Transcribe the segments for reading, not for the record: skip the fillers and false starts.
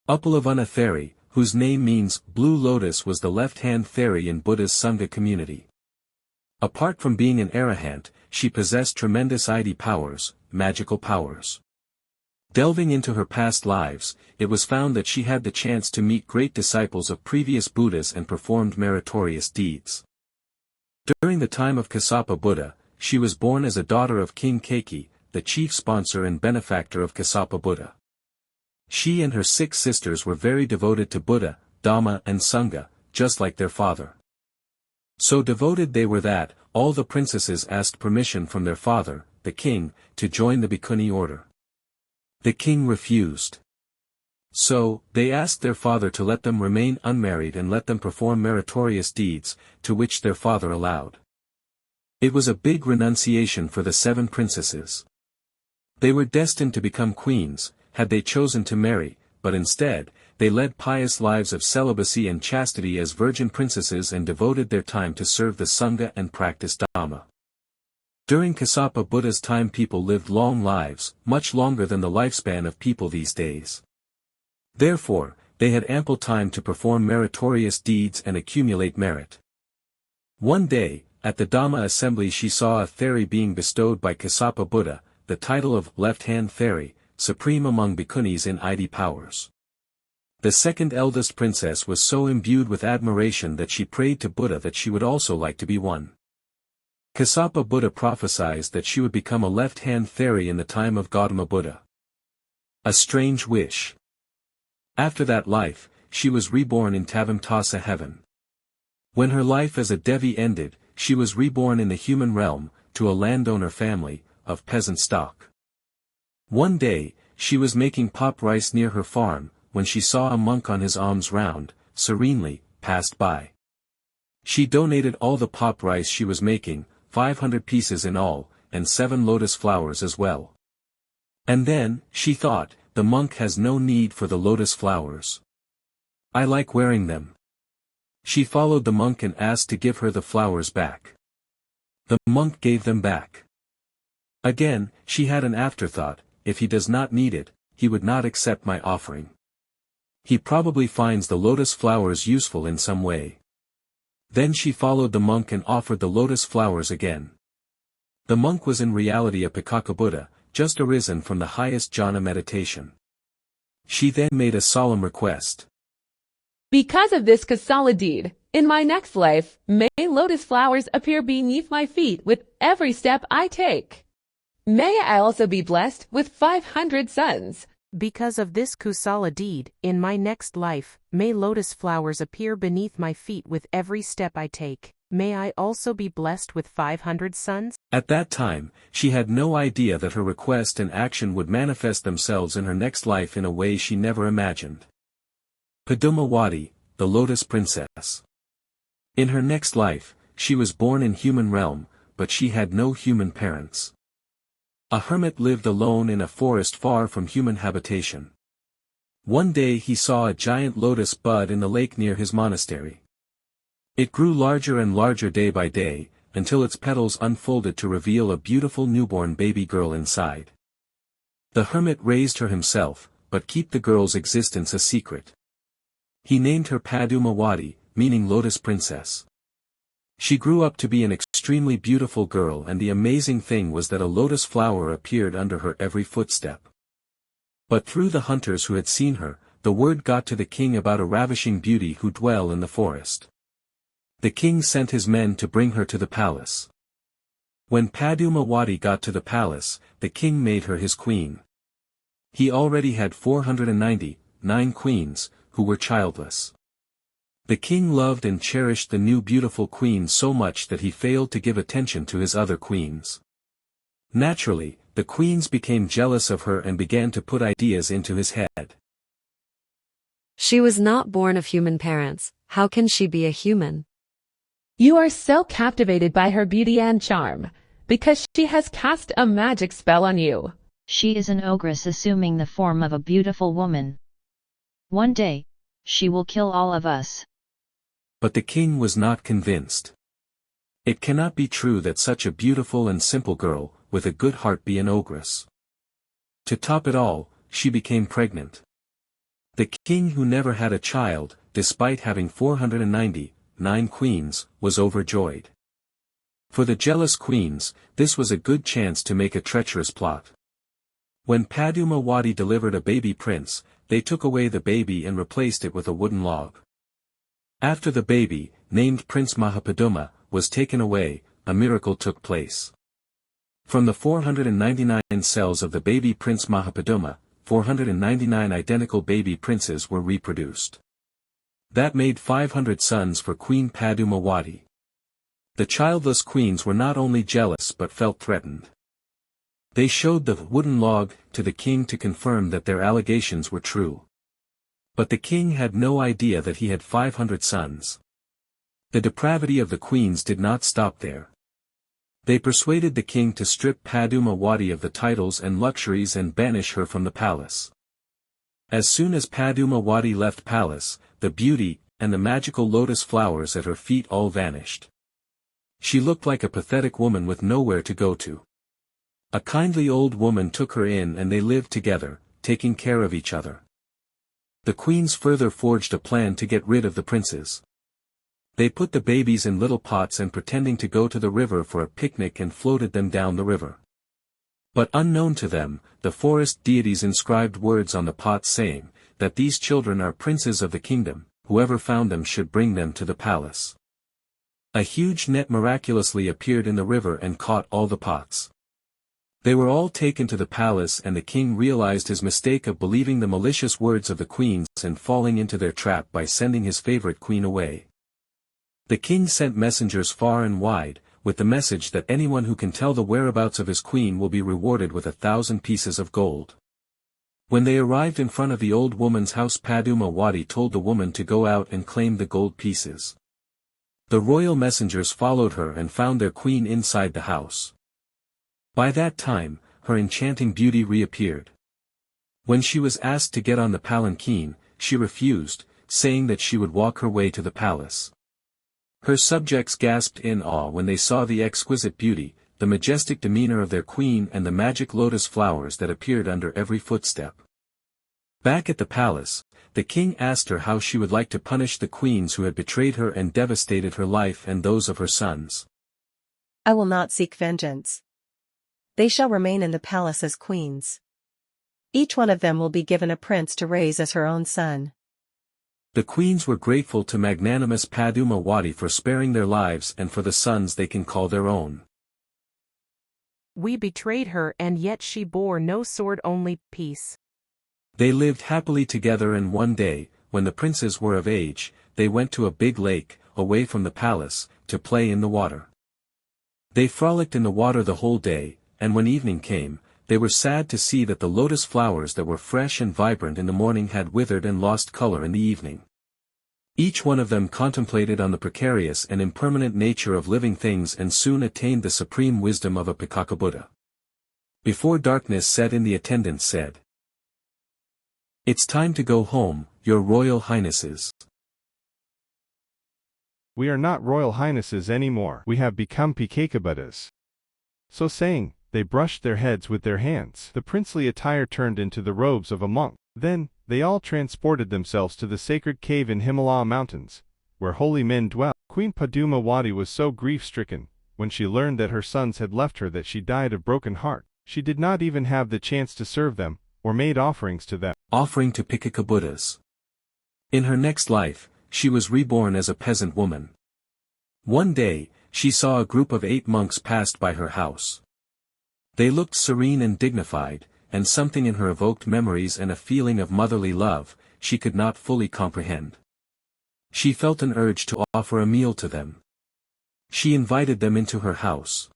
Upalavana Theri, whose name means Blue Lotus, was the left-hand Theri in Buddha's Sangha community. Apart from being an arahant, she possessed tremendous Iddhi powers, magical powers. Delving into her past lives, it was found that she had the chance to meet great disciples of previous Buddhas and performed meritorious deeds. During the time of Kassapa Buddha, she was born as a daughter of King Keiki, the chief sponsor and benefactor of Kassapa Buddha. She and her 6 sisters were very devoted to Buddha, Dhamma and Sangha, just like their father. So devoted they were that, all the princesses asked permission from their father, the king, to join the Bhikkhuni order. The king refused. So, they asked their father to let them remain unmarried and let them perform meritorious deeds, to which their father allowed. It was a big renunciation for the 7 princesses. They were destined to become queens, had they chosen to marry, but instead, they led pious lives of celibacy and chastity as virgin princesses and devoted their time to serve the Sangha and practice Dhamma. During Kassapa Buddha's time people lived long lives, much longer than the lifespan of people these days. Therefore, they had ample time to perform meritorious deeds and accumulate merit. One day, at the Dhamma assembly she saw a Theri being bestowed by Kassapa Buddha, the title of left-hand Theri, supreme among bhikkhunis in Iddhi powers. The second eldest princess was so imbued with admiration that she prayed to Buddha that she would also like to be one. Kassapa Buddha prophesied that she would become a left-hand Theri in the time of Gautama Buddha. A strange wish. After that life, she was reborn in Tavamtasa heaven. When her life as a Devi ended, she was reborn in the human realm, to a landowner family, of peasant stock. One day, she was making pop rice near her farm, when she saw a monk on his alms round, serenely, passed by. She donated all the pop rice she was making, 500 pieces in all, and 7 lotus flowers as well. And then, she thought, the monk has no need for the lotus flowers. I like wearing them. She followed the monk and asked to give her the flowers back. The monk gave them back. Again, she had an afterthought, if he does not need it, he would not accept my offering. He probably finds the lotus flowers useful in some way. Then she followed the monk and offered the lotus flowers again. The monk was in reality a Pikaka Buddha, just arisen from the highest jhana meditation. She then made a solemn request. Because of this Kasala deed, in my next life, may lotus flowers appear beneath my feet with every step I take. May I also be blessed with 500 sons. Because of this Kusala deed, in my next life, may lotus flowers appear beneath my feet with every step I take. May I also be blessed with 500 sons? At that time, she had no idea that her request and action would manifest themselves in her next life in a way she never imagined. Padumawati, the Lotus Princess. In her next life, she was born in human realm, but she had no human parents. A hermit lived alone in a forest far from human habitation. One day he saw a giant lotus bud in the lake near his monastery. It grew larger and larger day by day, until its petals unfolded to reveal a beautiful newborn baby girl inside. The hermit raised her himself, but kept the girl's existence a secret. He named her Padumawati, meaning Lotus Princess. She grew up to be an extremely beautiful girl, and the amazing thing was that a lotus flower appeared under her every footstep. But through the hunters who had seen her, the word got to the king about a ravishing beauty who dwell in the forest. The king sent his men to bring her to the palace. When Padumawati got to the palace, the king made her his queen. He already had 499 queens, who were childless. The king loved and cherished the new beautiful queen so much that he failed to give attention to his other queens. Naturally, the queens became jealous of her and began to put ideas into his head. She was not born of human parents, how can she be a human? You are so captivated by her beauty and charm, because she has cast a magic spell on you. She is an ogress assuming the form of a beautiful woman. One day, she will kill all of us. But the king was not convinced. It cannot be true that such a beautiful and simple girl, with a good heart, be an ogress. To top it all, she became pregnant. The king, who never had a child, despite having 499 queens, was overjoyed. For the jealous queens, this was a good chance to make a treacherous plot. When Padumawati delivered a baby prince, they took away the baby and replaced it with a wooden log. After the baby, named Prince Mahapaduma, was taken away, a miracle took place. From the 499 cells of the baby Prince Mahapaduma, 499 identical baby princes were reproduced. That made 500 sons for Queen Padumawati. The childless queens were not only jealous but felt threatened. They showed the wooden log to the king to confirm that their allegations were true. But the king had no idea that he had 500 sons. The depravity of the queens did not stop there. They persuaded the king to strip Padumawati of the titles and luxuries and banish her from the palace. As soon as Padumawati left palace, the beauty and the magical lotus flowers at her feet all vanished. She looked like a pathetic woman with nowhere to go to. A kindly old woman took her in and they lived together, taking care of each other. The queens further forged a plan to get rid of the princes. They put the babies in little pots and pretending to go to the river for a picnic and floated them down the river. But unknown to them, the forest deities inscribed words on the pots saying, that these children are princes of the kingdom, whoever found them should bring them to the palace. A huge net miraculously appeared in the river and caught all the pots. They were all taken to the palace and the king realized his mistake of believing the malicious words of the queens and falling into their trap by sending his favorite queen away. The king sent messengers far and wide, with the message that anyone who can tell the whereabouts of his queen will be rewarded with 1,000 pieces of gold. When they arrived in front of the old woman's house, Padumawati told the woman to go out and claim the gold pieces. The royal messengers followed her and found their queen inside the house. By that time, her enchanting beauty reappeared. When she was asked to get on the palanquin, she refused, saying that she would walk her way to the palace. Her subjects gasped in awe when they saw the exquisite beauty, the majestic demeanor of their queen and the magic lotus flowers that appeared under every footstep. Back at the palace, the king asked her how she would like to punish the queens who had betrayed her and devastated her life and those of her sons. I will not seek vengeance. They shall remain in the palace as queens. Each one of them will be given a prince to raise as her own son. The queens were grateful to magnanimous Padumawati for sparing their lives and for the sons they can call their own. We betrayed her and yet she bore no sword, only peace. They lived happily together, and one day, when the princes were of age, they went to a big lake, away from the palace, to play in the water. They frolicked in the water the whole day, and when evening came, they were sad to see that the lotus flowers that were fresh and vibrant in the morning had withered and lost color in the evening. Each one of them contemplated on the precarious and impermanent nature of living things and soon attained the supreme wisdom of a Buddha. Before darkness set in, the attendant said, "It's time to go home, your royal highnesses." We are not royal highnesses anymore. We have become Buddhas. So saying, they brushed their heads with their hands. The princely attire turned into the robes of a monk. Then, they all transported themselves to the sacred cave in Himalaya mountains, where holy men dwell. Queen Padumawati was so grief-stricken, when she learned that her sons had left her, that she died of broken heart. She did not even have the chance to serve them, or made offerings to them. Offering to Buddhas. In her next life, she was reborn as a peasant woman. One day, she saw a group of 8 monks passed by her house. They looked serene and dignified, and something in her evoked memories and a feeling of motherly love she could not fully comprehend. She felt an urge to offer a meal to them. She invited them into her house.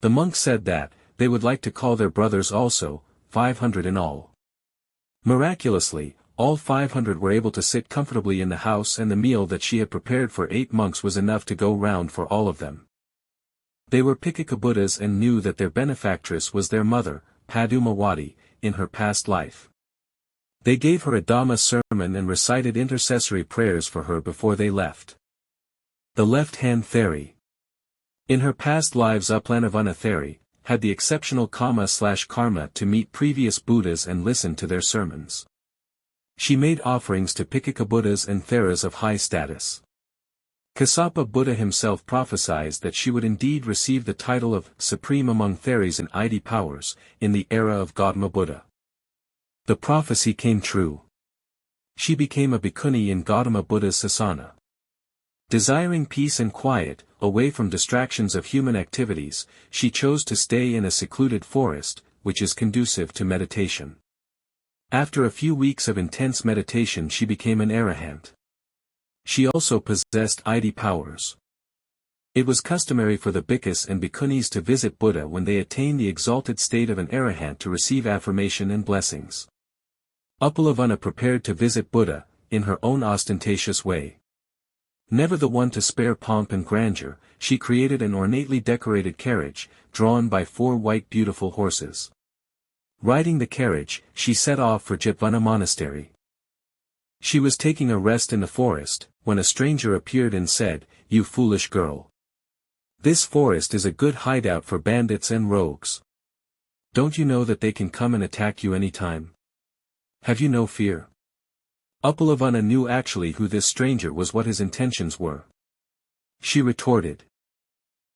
The monks said that they would like to call their brothers also, 500 in all. Miraculously, all 500 were able to sit comfortably in the house, and the meal that she had prepared for 8 monks was enough to go round for all of them. They were Buddhas and knew that their benefactress was their mother, Padumawati, in her past life. They gave her a Dhamma sermon and recited intercessory prayers for her before they left. The left-hand fairy. In her past lives, Uplanavana Theri had the exceptional karma to meet previous Buddhas and listen to their sermons. She made offerings to Pikaka Buddhas and Theras of high status. Kassapa Buddha himself prophesied that she would indeed receive the title of Supreme among Theras and Id powers, in the era of Gautama Buddha. The prophecy came true. She became a bhikkhuni in Gautama Buddha's sasana. Desiring peace and quiet, away from distractions of human activities, she chose to stay in a secluded forest, which is conducive to meditation. After a few weeks of intense meditation she became an arahant. She also possessed Id powers. It was customary for the bhikkhus and bhikkhunis to visit Buddha when they attained the exalted state of an arahant to receive affirmation and blessings. Upalavana prepared to visit Buddha, in her own ostentatious way. Never the one to spare pomp and grandeur, she created an ornately decorated carriage, drawn by 4 white beautiful horses. Riding the carriage, she set off for Jetvana Monastery. She was taking a rest in the forest, when a stranger appeared and said, "You foolish girl. This forest is a good hideout for bandits and rogues. Don't you know that they can come and attack you any time? Have you no fear?" Upalavana knew actually who this stranger was, what his intentions were. She retorted,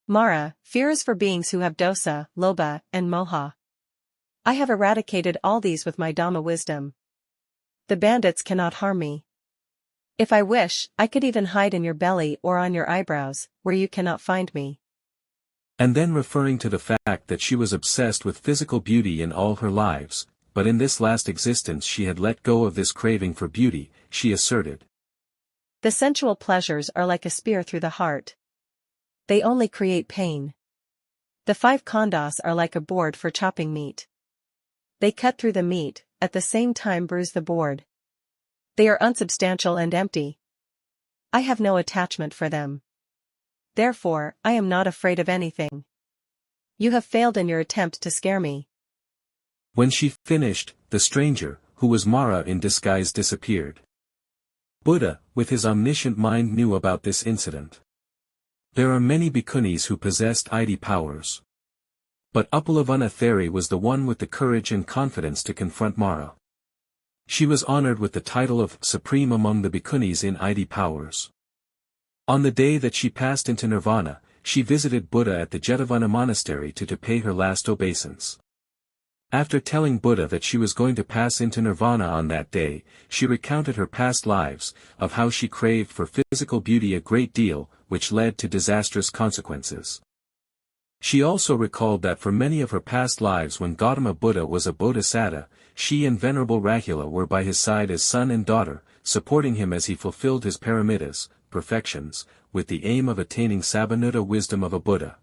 Mara, fear is for beings who have dosa, lobha, and moha. I have eradicated all these with my Dhamma wisdom. The bandits cannot harm me. If I wish, I could even hide in your belly or on your eyebrows, where you cannot find me. And then referring to the fact that she was obsessed with physical beauty in all her lives, but in this last existence she had let go of this craving for beauty, she asserted, The sensual pleasures are like a spear through the heart. They only create pain. The 5 khandhas are like a board for chopping meat. They cut through the meat, at the same time bruise the board. They are unsubstantial and empty. I have no attachment for them. Therefore, I am not afraid of anything. You have failed in your attempt to scare me. When she finished, the stranger, who was Mara in disguise, disappeared. Buddha, with his omniscient mind, knew about this incident. There are many bhikkhunis who possessed Id powers. But Upalavana Theri was the one with the courage and confidence to confront Mara. She was honored with the title of Supreme among the bhikkhunis in Id powers. On the day that she passed into nirvana, she visited Buddha at the Jetavana Monastery to pay her last obeisance. After telling Buddha that she was going to pass into nirvana on that day, she recounted her past lives, of how she craved for physical beauty a great deal, which led to disastrous consequences. She also recalled that for many of her past lives when Gautama Buddha was a bodhisattva, she and Venerable Rahula were by his side as son and daughter, supporting him as he fulfilled his paramitas, perfections, with the aim of attaining Sabbanuta wisdom of a Buddha.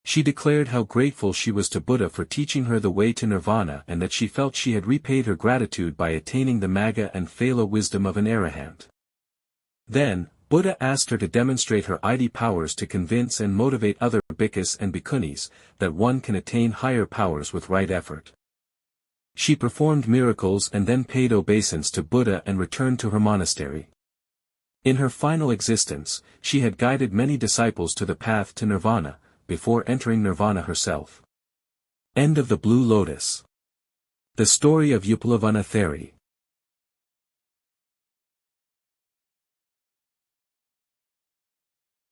She declared how grateful she was to Buddha for teaching her the way to nirvana and that she felt she had repaid her gratitude by attaining the Magga and Phala wisdom of an arahant. Then, Buddha asked her to demonstrate her Id powers to convince and motivate other bhikkhus and bhikkhunis that one can attain higher powers with right effort. She performed miracles and then paid obeisance to Buddha and returned to her monastery. In her final existence, she had guided many disciples to the path to nirvana, before entering nirvana herself. End of the Blue Lotus. The story of Upalavana Theri.